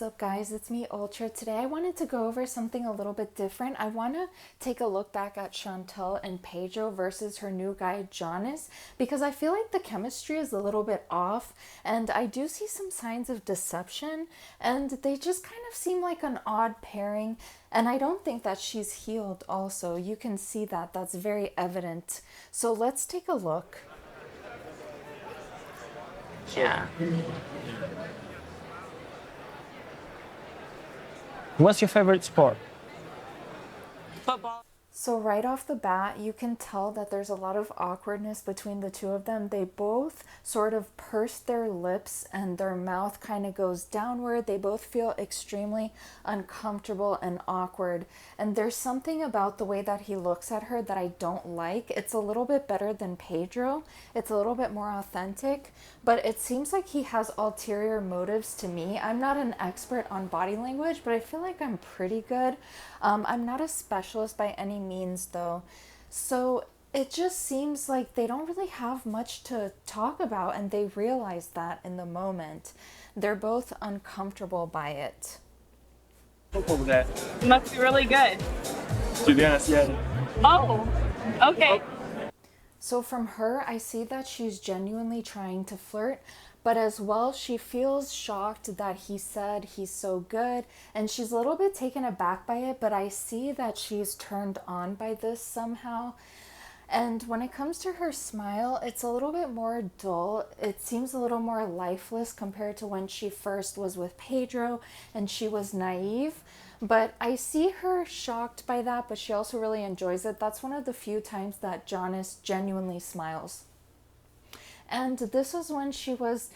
What's up, guys? It's me, Ultra. Today I wanted to go over something a little bit different. I want to take a look back at Chantel and Pedro versus her new guy, Giannis, because I feel like the chemistry is a little bit off, and I do see some signs of deception, and they just kind of seem like an odd pairing, and I don't think that she's healed also. You can see that. That's very evident. So let's take a look. Yeah. What's your favorite sport? Football. So right off the bat, you can tell that there's a lot of awkwardness between the two of them. They both sort of purse their lips and their mouth kind of goes downward. They both feel extremely uncomfortable and awkward. And there's something about the way that he looks at her that I don't like. It's a little bit better than Pedro. It's a little bit more authentic, but it seems like he has ulterior motives to me. I'm not an expert on body language, but I feel like I'm pretty good. I'm not a specialist by any means though. So it just seems like they don't really have much to talk about, and they realize that in the moment. They're both uncomfortable by it. Over there. Must be really good. To be honest, yeah. Oh, okay. So from her, I see that she's genuinely trying to flirt, but as well, she feels shocked that he said he's so good, and she's a little bit taken aback by it, but I see that she's turned on by this somehow. And when it comes to her smile, it's a little bit more dull. It seems a little more lifeless compared to when she first was with Pedro and she was naive. But I see her shocked by that, but she also really enjoys it. That's one of the few times that Giannis genuinely smiles. And this was when she was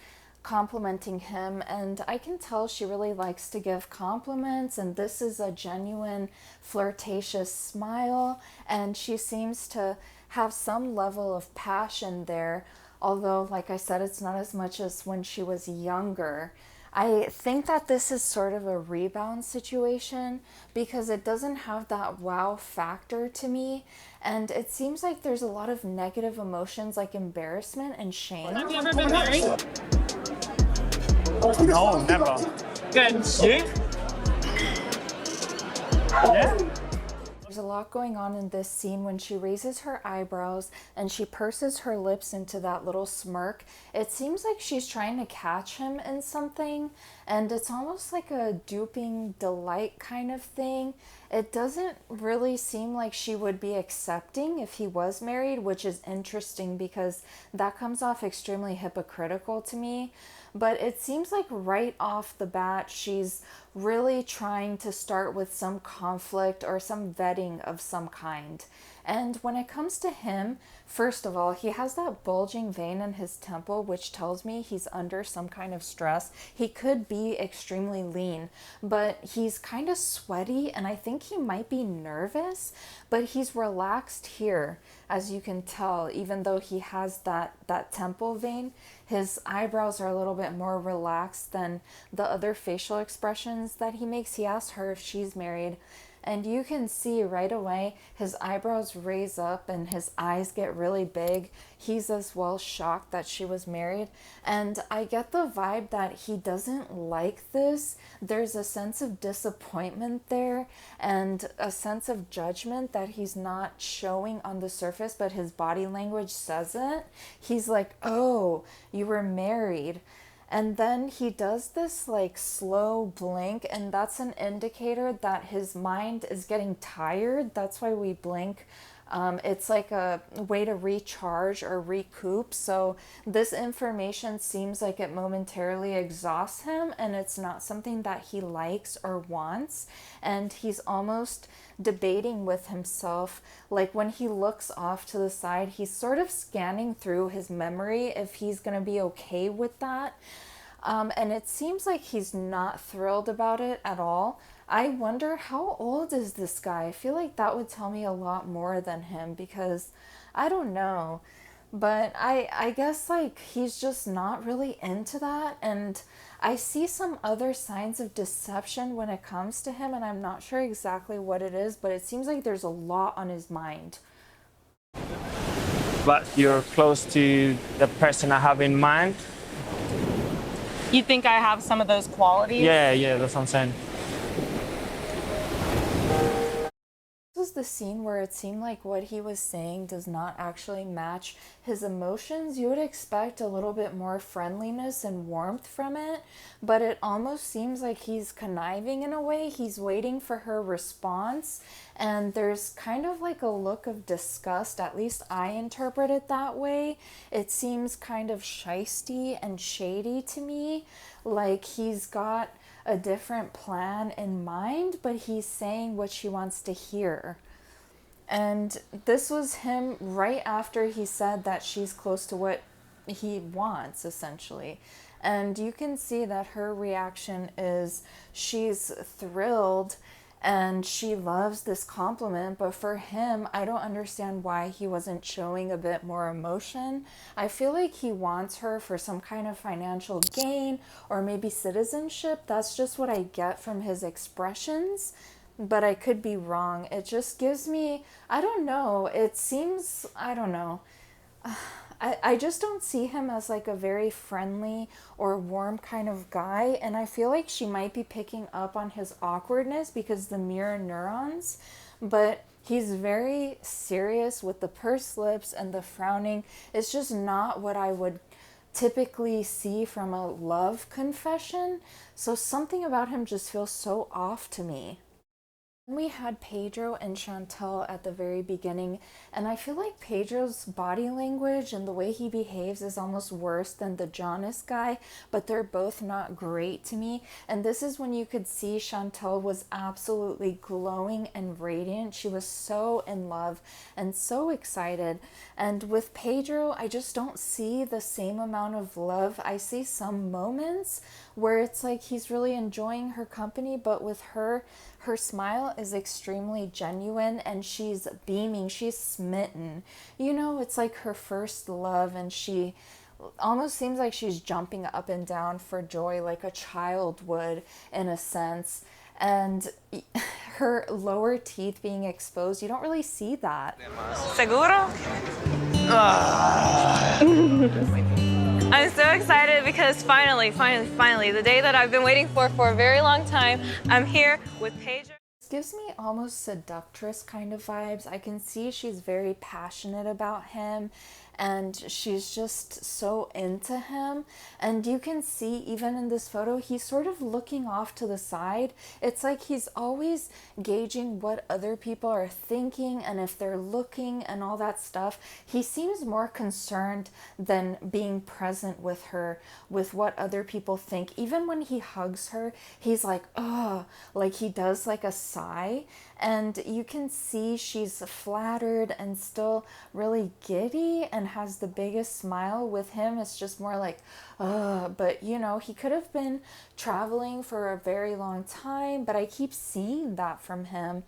complimenting him, and I can tell she really likes to give compliments, and this is a genuine flirtatious smile, and she seems to have some level of passion there, although like I said, it's not as much as when she was younger. I think that this is sort of a rebound situation because it doesn't have that wow factor to me, and it seems like there's a lot of negative emotions like embarrassment and shame. Have you ever been married? No, never. Good. You? Yeah? There's a lot going on in this scene when she raises her eyebrows and she purses her lips into that little smirk. It seems like she's trying to catch him in something, and it's almost like a duping delight kind of thing. It doesn't really seem like she would be accepting if he was married, which is interesting because that comes off extremely hypocritical to me. But it seems like right off the bat, she's really trying to start with some conflict or some vetting of some kind. And when it comes to him, first of all, he has that bulging vein in his temple, which tells me he's under some kind of stress. He could be extremely lean, but he's kind of sweaty, and I think he might be nervous, but he's relaxed here, as you can tell, even though he has that temple vein. His eyebrows are a little bit more relaxed than the other facial expressions that he makes. He asked her if she's married, and you can see right away his eyebrows raise up and his eyes get really big. He's as well shocked that she was married. And I get the vibe that he doesn't like this. There's a sense of disappointment there and a sense of judgment that he's not showing on the surface, but his body language says it. He's like, oh, you were married. And then he does this like slow blink, and that's an indicator that his mind is getting tired. That's why we blink. It's like a way to recharge or recoup. So this information seems like it momentarily exhausts him, and it's not something that he likes or wants. And he's almost debating with himself. Like when he looks off to the side, he's sort of scanning through his memory if he's going to be okay with that. And it seems like he's not thrilled about it at all. I wonder, how old is this guy? I feel like that would tell me a lot more than him, because I don't know. But I guess like he's just not really into that. And I see some other signs of deception when it comes to him, and I'm not sure exactly what it is, but it seems like there's a lot on his mind. But you're close to the person I have in mind? You think I have some of those qualities? Yeah, that's what I'm saying. This was the scene where it seemed like what he was saying does not actually match his emotions. You would expect a little bit more friendliness and warmth from it, but it almost seems like he's conniving in a way. He's waiting for her response, and there's kind of like a look of disgust. At least I interpret it that way. It seems kind of shisty and shady to me, like he's got a different plan in mind, but he's saying what she wants to hear. And this was him right after he said that she's close to what he wants, essentially. And you can see that her reaction is she's thrilled and she loves this compliment, but for him, I don't understand why he wasn't showing a bit more emotion. I feel like he wants her for some kind of financial gain or maybe citizenship. That's just what I get from his expressions, but I could be wrong. It just gives me, I don't know, it seems, I don't know. I just don't see him as like a very friendly or warm kind of guy, and I feel like she might be picking up on his awkwardness because the mirror neurons, but he's very serious with the pursed lips and the frowning. It's just not what I would typically see from a love confession, so something about him just feels so off to me. We had Pedro and Chantel at the very beginning, and I feel like Pedro's body language and the way he behaves is almost worse than the Giannis guy, but they're both not great to me. And this is when you could see Chantel was absolutely glowing and radiant. She was so in love and so excited. And with Pedro, I just don't see the same amount of love. I see some moments where it's like he's really enjoying her company, but with her smile is extremely genuine and she's beaming, she's smitten. You know, it's like her first love, and she almost seems like she's jumping up and down for joy like a child would, in a sense. And her lower teeth being exposed, you don't really see that. Seguro? I'm so excited because finally, the day that I've been waiting for a very long time, I'm here with Pedro. This gives me almost seductress kind of vibes. I can see she's very passionate about him and she's just so into him. And you can see even in this photo, he's sort of looking off to the side. It's like he's always gauging what other people are thinking and if they're looking and all that stuff. He seems more concerned than being present with her, with what other people think. Even when he hugs her, he's like, oh, like he does like a sigh. And you can see she's flattered and still really giddy and has the biggest smile. With him, it's just more like, but you know, he could have been traveling for a very long time, but I keep seeing that from him.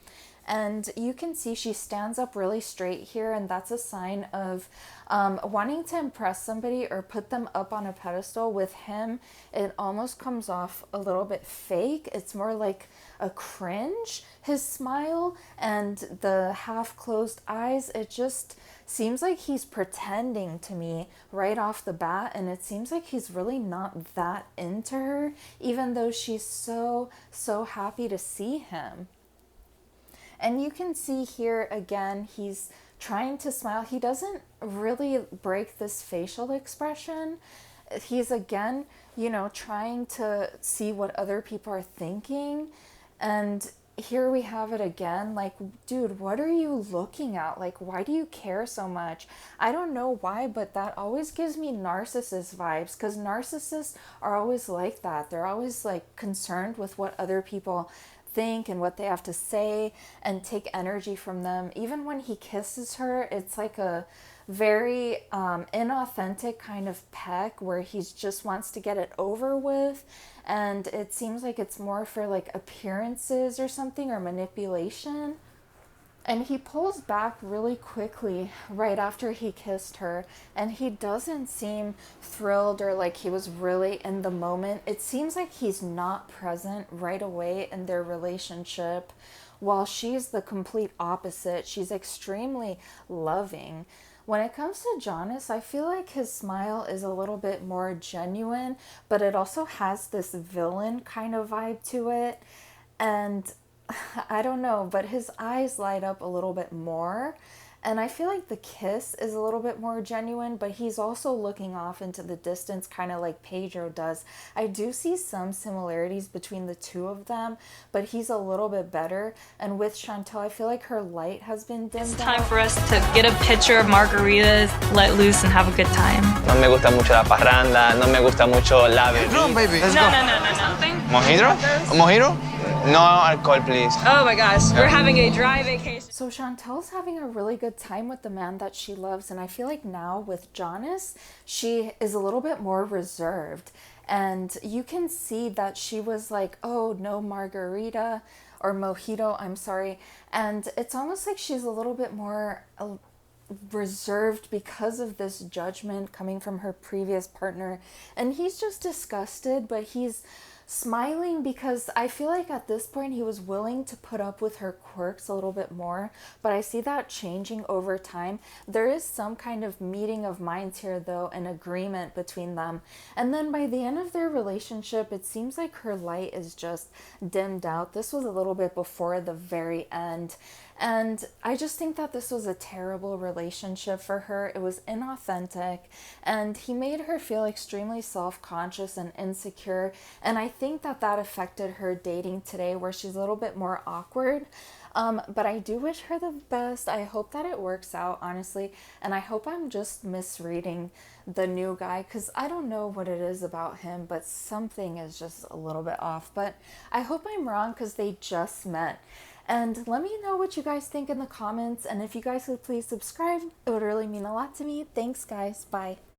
And you can see she stands up really straight here, and that's a sign of wanting to impress somebody or put them up on a pedestal. With him, it almost comes off a little bit fake. It's more like a cringe, his smile and the half-closed eyes. It just seems like he's pretending to me right off the bat, and it seems like he's really not that into her, even though she's so happy to see him. And you can see here again, he's trying to smile. He doesn't really break this facial expression. He's again, you know, trying to see what other people are thinking. And here we have it again, like, dude, what are you looking at? Like, why do you care so much? I don't know why, but that always gives me narcissist vibes, because narcissists are always like that. They're always like concerned with what other people think and what they have to say and take energy from them. Even when he kisses her, it's like a very inauthentic kind of peck where he just wants to get it over with, and it seems like it's more for like appearances or something, or manipulation. And he pulls back really quickly right after he kissed her, and he doesn't seem thrilled or like he was really in the moment. It seems like he's not present right away in their relationship, while she's the complete opposite. She's extremely loving. When it comes to Giannis, I feel like his smile is a little bit more genuine, but it also has this villain kind of vibe to it. And I don't know, but his eyes light up a little bit more. And I feel like the kiss is a little bit more genuine, but he's also looking off into the distance, kind of like Pedro does. I do see some similarities between the two of them, but he's a little bit better. And with Chantel, I feel like her light has been dimmed It's time out. for us to get a picture of margaritas, let loose, and have a good time. No me gusta mucho la parranda, no me gusta mucho la bebida. Come on, baby. Let's No, go. no, no, no, no. ¿Mojito? ¿Mojito? No alcohol, please. Oh my gosh, we're having a dry vacation. So Chantel's having a really good time with the man that she loves, and I feel like now with Giannis, she is a little bit more reserved. And you can see that she was like, oh, no margarita or mojito, I'm sorry. And it's almost like she's a little bit more reserved because of this judgment coming from her previous partner. And he's just disgusted, but he's smiling because I feel like at this point he was willing to put up with her quirks a little bit more, but I see that changing over time. There is some kind of meeting of minds here though, an agreement between them. And then by the end of their relationship, it seems like her light is just dimmed out. This was a little bit before the very end. And I just think that this was a terrible relationship for her. It was inauthentic, and he made her feel extremely self-conscious and insecure. And I think that that affected her dating today, where she's a little bit more awkward. But I do wish her the best. I hope that it works out, honestly. And I hope I'm just misreading the new guy, because I don't know what it is about him, but something is just a little bit off. But I hope I'm wrong, because they just met. And let me know what you guys think in the comments. And if you guys would please subscribe, it would really mean a lot to me. Thanks, guys. Bye.